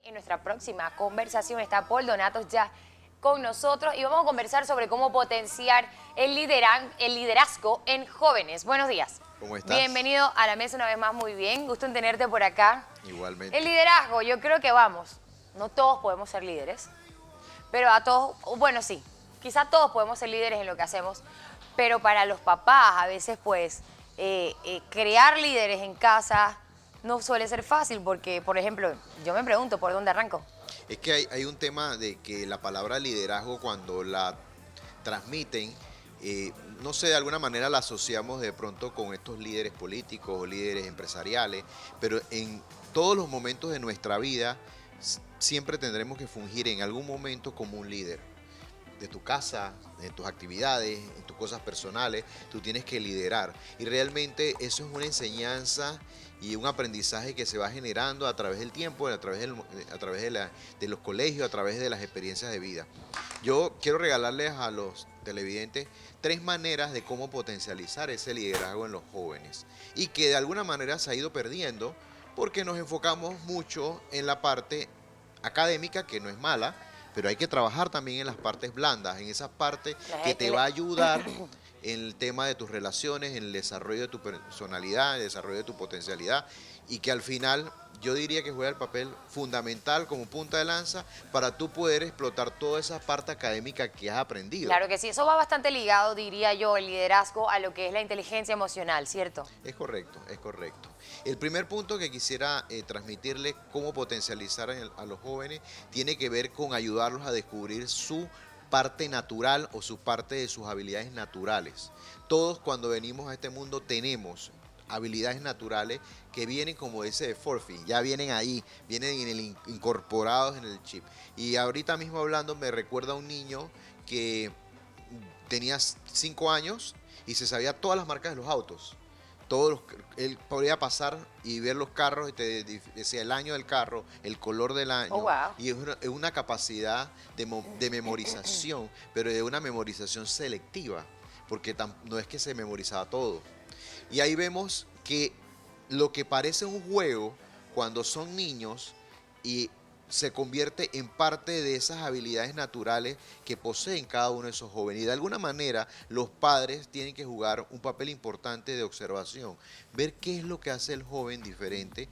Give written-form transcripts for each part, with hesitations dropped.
En nuestra próxima conversación está Paul Donatos ya con nosotros y vamos a conversar sobre cómo potenciar el liderazgo en jóvenes. Buenos días. ¿Cómo estás? Bienvenido a la mesa una vez más, muy bien. Gusto en tenerte por acá. Igualmente. El liderazgo, yo creo que no todos podemos ser líderes, pero a todos, bueno, sí, quizá todos podemos ser líderes en lo que hacemos, pero para los papás a veces pues crear líderes en casa no suele ser fácil porque, por ejemplo, yo me pregunto, ¿por dónde arranco? Es que hay un tema de que la palabra liderazgo cuando la transmiten, no sé, de alguna manera la asociamos de pronto con estos líderes políticos o líderes empresariales, pero en todos los momentos de nuestra vida siempre tendremos que fungir en algún momento como un líder. De tu casa, en tus actividades, en tus cosas personales, tú tienes que liderar. Y realmente eso es una enseñanza y un aprendizaje que se va generando a través del tiempo, a través de los colegios, a través de las experiencias de vida. Yo quiero regalarles a los televidentes 3 maneras de cómo potencializar ese liderazgo en los jóvenes y que de alguna manera se ha ido perdiendo porque nos enfocamos mucho en la parte académica, que no es mala, pero hay que trabajar también en las partes blandas, en esa parte que te va a ayudar en el tema de tus relaciones, en el desarrollo de tu personalidad, el desarrollo de tu potencialidad, y que al final yo diría que juega el papel fundamental como punta de lanza para tú poder explotar toda esa parte académica que has aprendido. Claro que sí, eso va bastante ligado, diría yo, el liderazgo a lo que es la inteligencia emocional, ¿cierto? Es correcto, es correcto. El primer punto que quisiera transmitirles cómo potencializar a los jóvenes tiene que ver con ayudarlos a descubrir su parte natural o su parte de sus habilidades naturales. Todos cuando venimos a este mundo tenemos habilidades naturales que vienen, como ese de Forfing, ya vienen ahí, vienen incorporados en el chip. Y ahorita mismo hablando me recuerda a un niño que tenía 5 años y se sabía todas las marcas de los autos. Él podía pasar y ver los carros y te decía el año del carro, el color del año. Oh, wow. Y es una capacidad de memorización, pero de una memorización selectiva, porque no es que se memorizaba todo. Y ahí vemos que lo que parece un juego cuando son niños y se convierte en parte de esas habilidades naturales que poseen cada uno de esos jóvenes. Y de alguna manera los padres tienen que jugar un papel importante de observación, ver qué es lo que hace el joven diferente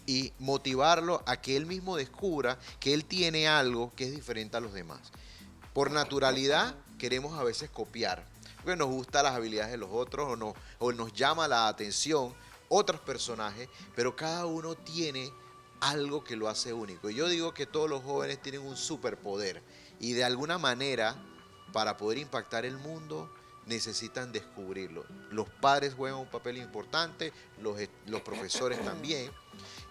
y motivarlo a que él mismo descubra que él tiene algo que es diferente a los demás. Por naturalidad queremos a veces copiar, porque nos gustan las habilidades de los otros o nos llama la atención otros personajes, pero cada uno tiene algo que lo hace único. Y yo digo que todos los jóvenes tienen un superpoder y de alguna manera para poder impactar el mundo necesitan descubrirlo. Los padres juegan un papel importante, los profesores también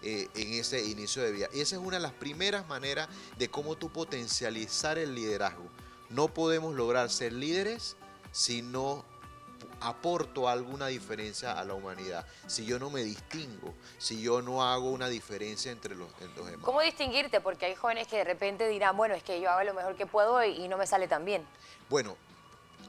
en ese inicio de vida. Y esa es una de las primeras maneras de cómo tú potencializar el liderazgo. No podemos lograr ser líderes si no aporto alguna diferencia a la humanidad, si yo no me distingo, si yo no hago una diferencia entre los demás. ¿Cómo distinguirte? Porque hay jóvenes que de repente dirán, bueno, es que yo hago lo mejor que puedo y no me sale tan bien. Bueno,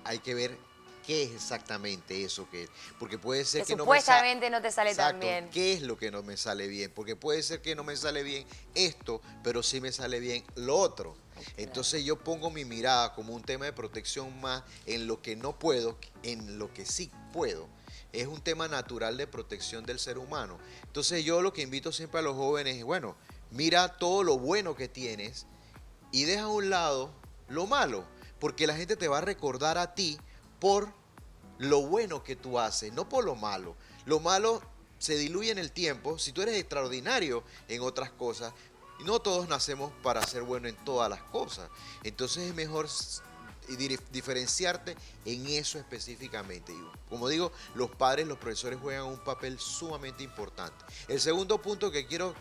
hay que ver qué es exactamente eso que es, porque puede ser que supuestamente no te sale tan bien. ¿Qué es lo que no me sale bien? Porque puede ser que no me sale bien esto, pero sí me sale bien lo otro. Entonces yo pongo mi mirada como un tema de protección más en lo que no puedo, en lo que sí puedo. Es un tema natural de protección del ser humano. Entonces yo lo que invito siempre a los jóvenes es, bueno, mira todo lo bueno que tienes y deja a un lado lo malo, porque la gente te va a recordar a ti por lo bueno que tú haces, no por lo malo. Lo malo se diluye en el tiempo si tú eres extraordinario en otras cosas. Y no todos nacemos para ser buenos en todas las cosas. Entonces es mejor diferenciarte en eso específicamente. Y como digo, los padres, los profesores juegan un papel sumamente importante. El segundo punto que quiero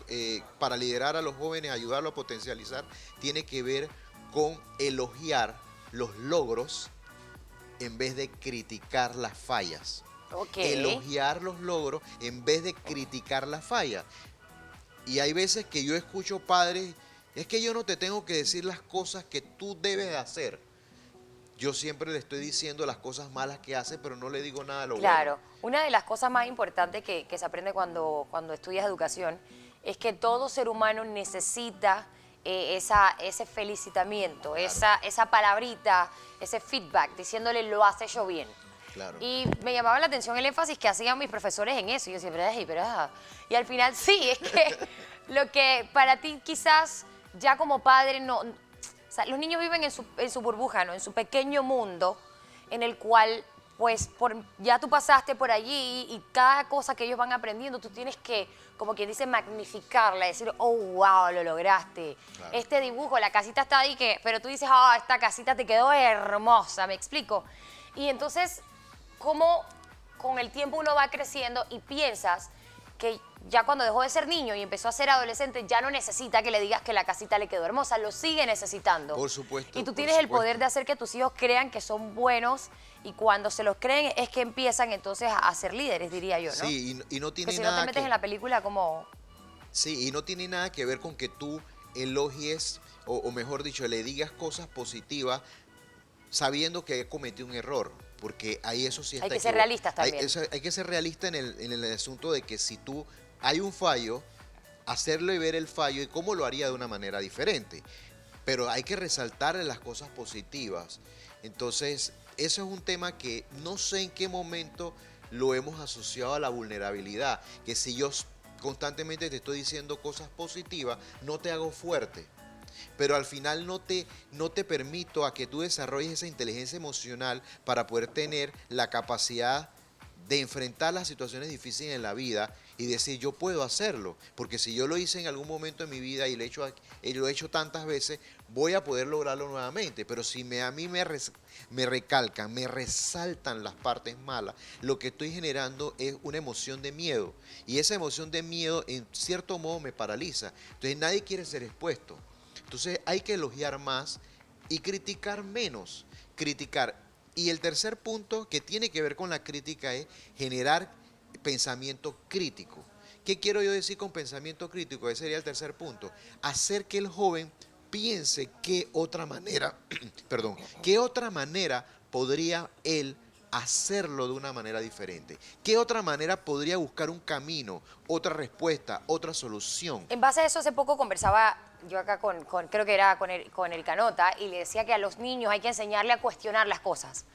para liderar a los jóvenes, ayudarlos a potencializar, tiene que ver con elogiar los logros en vez de criticar las fallas. Okay. Elogiar los logros en vez de criticar las fallas. Y hay veces que yo escucho padres, es que yo no te tengo que decir las cosas que tú debes de hacer. Yo siempre le estoy diciendo las cosas malas que hace, pero no le digo nada de lo bueno. Claro, una de las cosas más importantes que se aprende cuando estudias educación es que todo ser humano necesita ese felicitamiento, Claro. esa palabrita, ese feedback, diciéndole lo has hecho bien. Claro. Y me llamaba la atención el énfasis que hacían mis profesores en eso. Y yo siempre, y al final sí, es que lo que para ti quizás ya como padre no... O sea, los niños viven en su burbuja, ¿no? En su pequeño mundo en el cual pues ya tú pasaste por allí y cada cosa que ellos van aprendiendo tú tienes que, como quien dice, magnificarla, decir, oh, wow, lo lograste. Claro. Este dibujo, la casita está ahí, pero tú dices, esta casita te quedó hermosa, ¿me explico? Y entonces, ¿cómo con el tiempo uno va creciendo y piensas que ya cuando dejó de ser niño y empezó a ser adolescente, ya no necesita que le digas que la casita le quedó hermosa, lo sigue necesitando. Por supuesto. Y tú por tienes el supuesto. poder de hacer que tus hijos crean que son buenos y cuando se los creen es que empiezan entonces a ser líderes, diría yo, ¿no? Sí, y no tiene Que si no te nada metes que... en la película como... Sí, y no tiene nada que ver con que tú elogies, o mejor dicho, le digas cosas positivas sabiendo que he cometido un error, porque ahí eso sí está Hay que ser realistas también. Hay que ser realista en el asunto de que si tú hay un fallo, hacerle ver el fallo y cómo lo haría de una manera diferente. Pero hay que resaltarle las cosas positivas. Entonces, eso es un tema que no sé en qué momento lo hemos asociado a la vulnerabilidad, que si yo constantemente te estoy diciendo cosas positivas, no te hago fuerte. Pero al final no te permito a que tú desarrolles esa inteligencia emocional para poder tener la capacidad de enfrentar las situaciones difíciles en la vida y decir yo puedo hacerlo, porque si yo lo hice en algún momento de mi vida y lo he hecho tantas veces, voy a poder lograrlo nuevamente. Pero si a mí me recalcan, me resaltan las partes malas, lo que estoy generando es una emoción de miedo, y esa emoción de miedo en cierto modo me paraliza. Entonces nadie quiere ser expuesto. Entonces hay que elogiar más y criticar menos. Criticar. Y el tercer punto que tiene que ver con la crítica es generar pensamiento crítico. ¿Qué quiero yo decir con pensamiento crítico? Ese sería el tercer punto. Hacer que el joven piense qué otra manera, perdón, qué otra manera podría él hacerlo de una manera diferente. ¿Qué otra manera podría buscar un camino, otra respuesta, otra solución? En base a eso, hace poco conversaba yo acá creo que era con el Canota, y le decía que a los niños hay que enseñarle a cuestionar las cosas.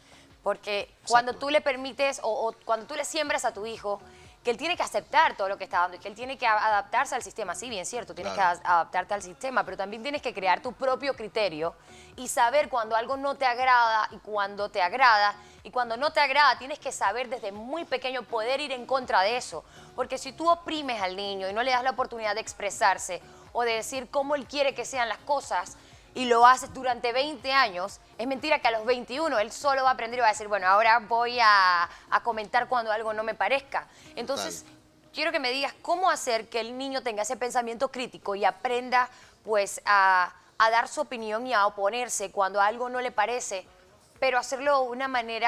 Porque cuando Exacto. tú le permites o cuando tú le siembras a tu hijo que él tiene que aceptar todo lo que está dando y que él tiene que adaptarse al sistema, sí, bien cierto, tienes Claro. que adaptarte al sistema, pero también tienes que crear tu propio criterio y saber cuando algo no te agrada y cuando te agrada. Y cuando no te agrada, tienes que saber desde muy pequeño poder ir en contra de eso. Porque si tú oprimes al niño y no le das la oportunidad de expresarse o de decir cómo él quiere que sean las cosas y lo haces durante 20 años, es mentira que a los 21 él solo va a aprender y va a decir, bueno, ahora voy a comentar cuando algo no me parezca. Entonces, quiero que me digas cómo hacer que el niño tenga ese pensamiento crítico y aprenda pues a dar su opinión y a oponerse cuando algo no le parece, pero hacerlo de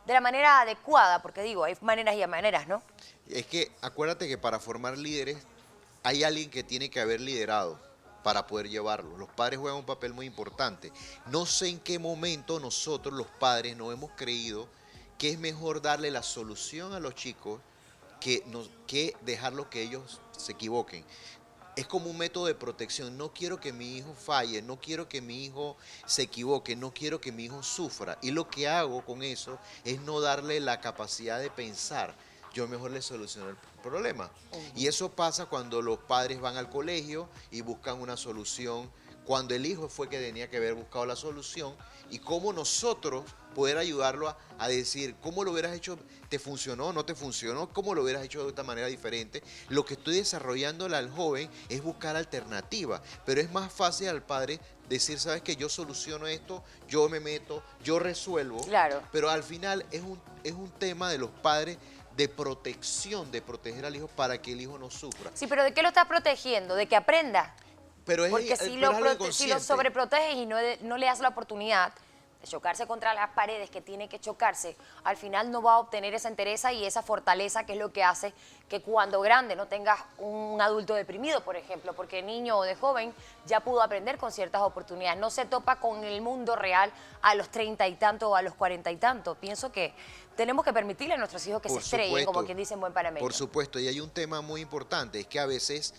la manera adecuada, porque digo, hay maneras y hay maneras, ¿no? Es que acuérdate que para formar líderes hay alguien que tiene que haber liderado para poder llevarlo. Los padres juegan un papel muy importante. No sé en qué momento nosotros los padres nos hemos creído que es mejor darle la solución a los chicos que dejarlos que ellos se equivoquen. Es como un método de protección. No quiero que mi hijo falle, no quiero que mi hijo se equivoque, no quiero que mi hijo sufra. Y lo que hago con eso es no darle la capacidad de pensar. Yo mejor le soluciono el problema. Y eso pasa cuando los padres van al colegio y buscan una solución, cuando el hijo fue que tenía que haber buscado la solución, y cómo nosotros poder ayudarlo a decir, ¿cómo lo hubieras hecho? ¿Te funcionó? ¿No te funcionó? ¿Cómo lo hubieras hecho de otra manera diferente? Lo que estoy desarrollándole al joven es buscar alternativas, pero es más fácil al padre decir, ¿sabes qué? Yo soluciono esto, yo me meto, yo resuelvo. Claro. Pero al final es un tema de los padres de protección, de proteger al hijo para que el hijo no sufra. Sí, pero ¿de qué lo estás protegiendo? ¿De que aprenda? Pero Porque si lo sobreproteges y no le das la oportunidad de chocarse contra las paredes que tiene que chocarse, al final no va a obtener esa entereza y esa fortaleza que es lo que hace que cuando grande no tengas un adulto deprimido, por ejemplo, porque niño o de joven ya pudo aprender con ciertas oportunidades, no se topa con el mundo real a los 30 y tanto o a los 40 y tanto. Pienso que tenemos que permitirle a nuestros hijos que se estrellen, como quien dice en buen panameño. Por supuesto, y hay un tema muy importante, es que a veces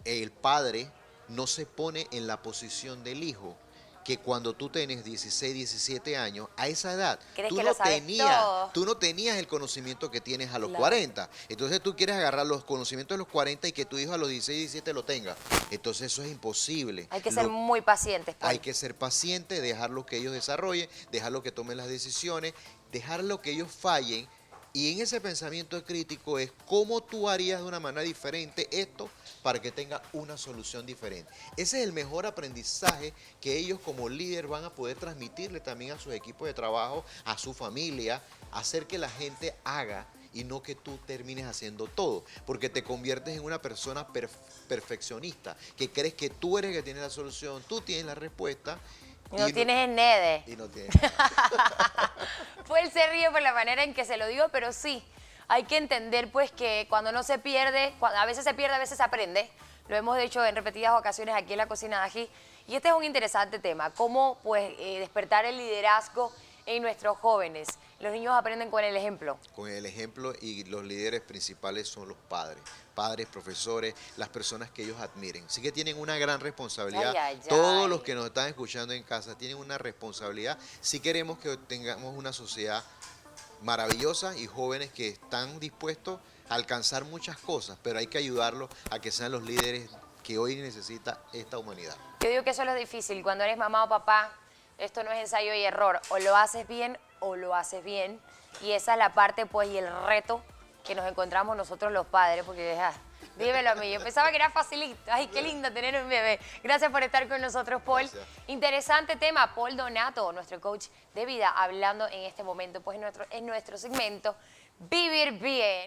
el padre no se pone en la posición del hijo, que cuando tú tienes 16, 17 años, a esa edad, ¿Crees que lo sabes todo? tú no tenías el conocimiento que tienes a los Claro. 40. Entonces tú quieres agarrar los conocimientos de los 40 y que tu hijo a los 16, 17 lo tenga. Entonces eso es imposible. Hay que ser muy pacientes, Paul. Hay que ser paciente, dejarlo que ellos desarrollen, dejarlo que tomen las decisiones, dejarlo que ellos fallen. Y en ese pensamiento crítico es cómo tú harías de una manera diferente esto para que tenga una solución diferente. Ese es el mejor aprendizaje que ellos como líder van a poder transmitirle también a sus equipos de trabajo, a su familia, hacer que la gente haga y no que tú termines haciendo todo, porque te conviertes en una persona perfeccionista, que crees que tú eres el que tiene la solución, tú tienes la respuesta. No tienes el nede. Y no tienes. Pues él se ríe por la manera en que se lo digo, pero sí, hay que entender pues que cuando no se pierde, a veces se pierde, a veces se aprende. Lo hemos dicho en repetidas ocasiones aquí en la Cocina de Ají. Y este es un interesante tema, cómo pues despertar el liderazgo en nuestros jóvenes. Los niños aprenden con el ejemplo. Con el ejemplo, y los líderes principales son los padres. Padres, profesores, las personas que ellos admiren. Así que tienen una gran responsabilidad. Ay, ay, Todos ay. los que nos están escuchando en casa tienen una responsabilidad si queremos que tengamos una sociedad maravillosa y jóvenes que están dispuestos a alcanzar muchas cosas, pero hay que ayudarlos a que sean los líderes que hoy necesita esta humanidad. Yo digo que eso es lo difícil. Cuando eres mamá o papá, esto no es ensayo y error. O lo haces bien o lo haces bien. Y esa es la parte, pues, y el reto que nos encontramos nosotros los padres. Porque, dímelo a mí, yo pensaba que era facilito. Ay, qué lindo tener un bebé. Gracias por estar con nosotros, Paul. Gracias. Interesante tema. Paul Donato, nuestro coach de vida, hablando en este momento, pues, en nuestro segmento Vivir Bien.